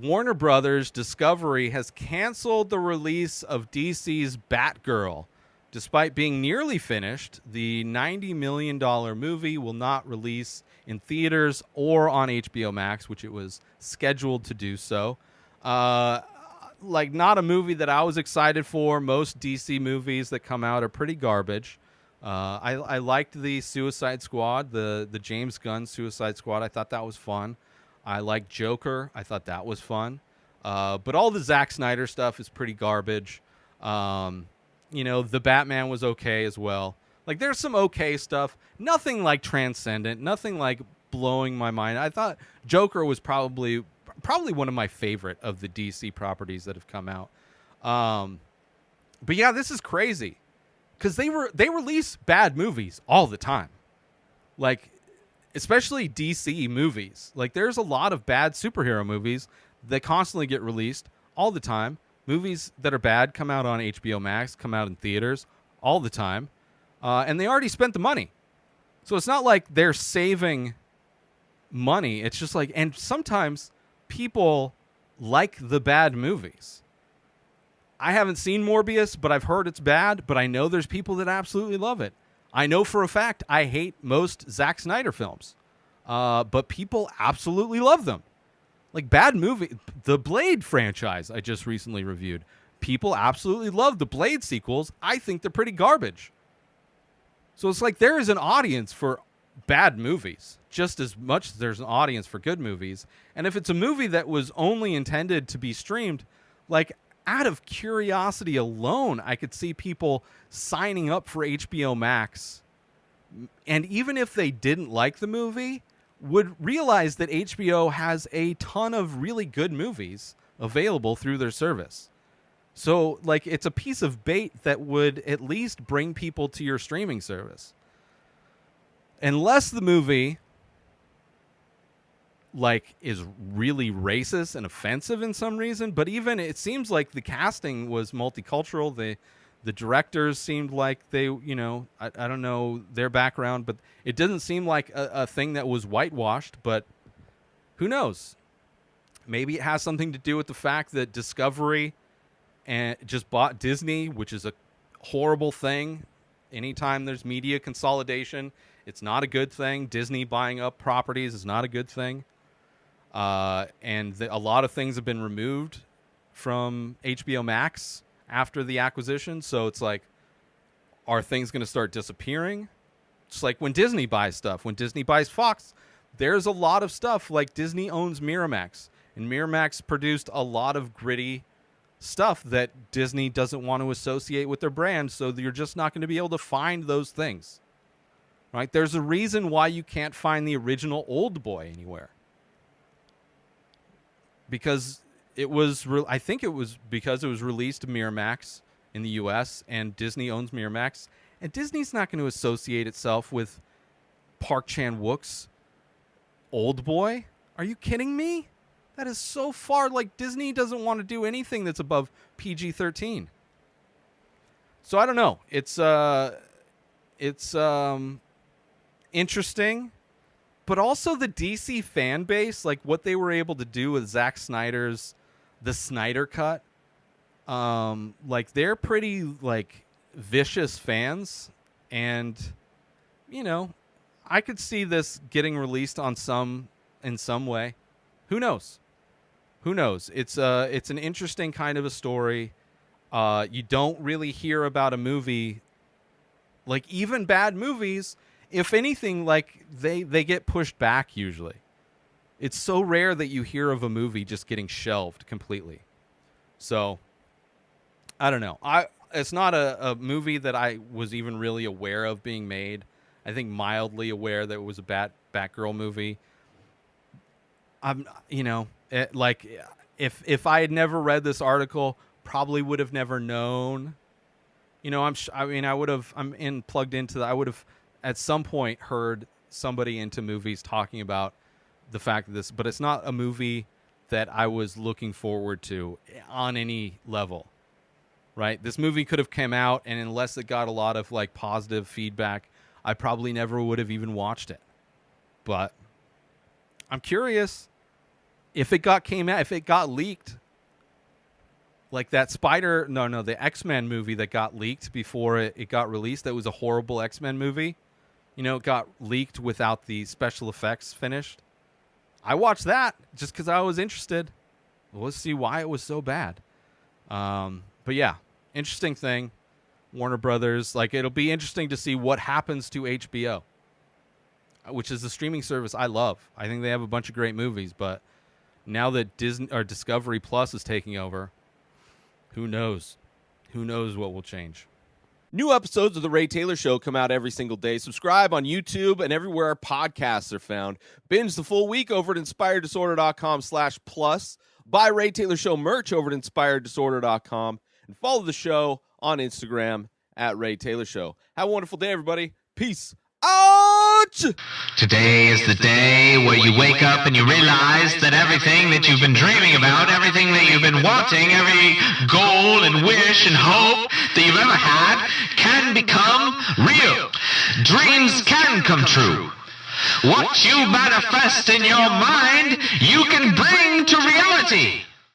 Warner Brothers Discovery has canceled the release of DC's Batgirl. Despite being nearly finished, the $90 million movie will not release in theaters or on HBO Max, which it was scheduled to do so. Uh, not a movie that I was excited for. Most DC movies that come out are pretty garbage. I liked the Suicide Squad, the James Gunn Suicide Squad. I thought that was fun. I liked Joker. I thought that was fun. But all the Zack Snyder stuff is pretty garbage. The Batman was okay as well. Like, there's some okay stuff. Nothing like transcendent. Nothing like blowing my mind. I thought Joker was probably one of my favorite of the DC properties that have come out. But yeah, this is crazy because they release bad movies all the time. Like, especially DC movies. Like, there's a lot of bad superhero movies that constantly get released all the time. Movies that are bad come out on HBO Max, come out in theaters all the time. And they already spent the money. So it's not like they're saving money. It's just like, and sometimes people like the bad movies. I haven't seen Morbius, but I've heard it's bad, but I know there's people that absolutely love it. I know for a fact I hate most Zack Snyder films, but people absolutely love them. Like, bad movie, the Blade franchise I just recently reviewed. People absolutely love the Blade sequels. I think they're pretty garbage. So it's like there is an audience for bad movies just as much as there's an audience for good movies. And if it's a movie that was only intended to be streamed, like, out of curiosity alone, I could see people signing up for HBO Max. And even if they didn't like the movie, would realize that HBO has a ton of really good movies available through their service. So, like, it's a piece of bait that would at least bring people to your streaming service. Unless the movie, like, is really racist and offensive in some reason, but even it seems like the casting was multicultural. The directors seemed like they, I don't know their background, but it doesn't seem like a thing that was whitewashed, but who knows? Maybe it has something to do with the fact that Discovery and just bought Disney, which is a horrible thing. Anytime there's media consolidation, it's not a good thing. Disney buying up properties is not a good thing. And a lot of things have been removed from HBO Max after the acquisition. So it's like, are things going to start disappearing? It's like when Disney buys stuff. When Disney buys Fox, there's a lot of stuff. Like, Disney owns Miramax, and Miramax produced a lot of gritty stuff that Disney doesn't want to associate with their brand. So you're just not going to be able to find those things, right? There's a reason why you can't find the original Old Boy anywhere. Because I think it was because it was released to Miramax in the US, and Disney owns Miramax, and Disney's not going to associate itself with Park Chan-wook's Old Boy. Are you kidding me? That is so far. Like, Disney doesn't want to do anything that's above PG-13. So I don't know. It's interesting. But also the DC fan base, like what they were able to do with Zack Snyder's The Snyder Cut, like, they're pretty, like, vicious fans. And, I could see this getting released in some way. Who knows? It's an interesting kind of a story. You don't really hear about a movie, like, even bad movies. If anything, like, they get pushed back usually. It's so rare that you hear of a movie just getting shelved completely. So, I don't know. It's not a movie that I was even really aware of being made. I think mildly aware that it was a Batgirl movie. If I had never read this article, probably would have never known. I would have. Plugged into that. I would have at some point heard somebody into movies talking about the fact of this, but it's not a movie that I was looking forward to on any level, right? This movie could have come out, and unless it got a lot of, like, positive feedback, I probably never would have even watched it. But I'm curious. if it got leaked, like that the X-Men movie that got leaked before it got released, that was a horrible X-Men movie. You know, it got leaked without the special effects finished. I watched that just because I was interested. Let's see why it was so bad. But yeah, interesting thing. Warner Brothers, like, it'll be interesting to see what happens to HBO, which is the streaming service I love. I think they have a bunch of great movies, but now that Discovery Plus is taking over, who knows? Who knows what will change? New episodes of The Ray Taylor Show come out every single day. Subscribe on YouTube and everywhere our podcasts are found. Binge the full week over at inspireddisorder.com/plus. Buy Ray Taylor Show merch over at inspireddisorder.com. And follow the show on Instagram at Ray Taylor Show. Have a wonderful day, everybody. Peace out! Today is the day where you wake up and you realize that everything that you've been dreaming about, everything that you've been wanting, every goal and wish and hope that you've ever had can become real. Dreams can come true. What you manifest in your mind, you can bring to reality.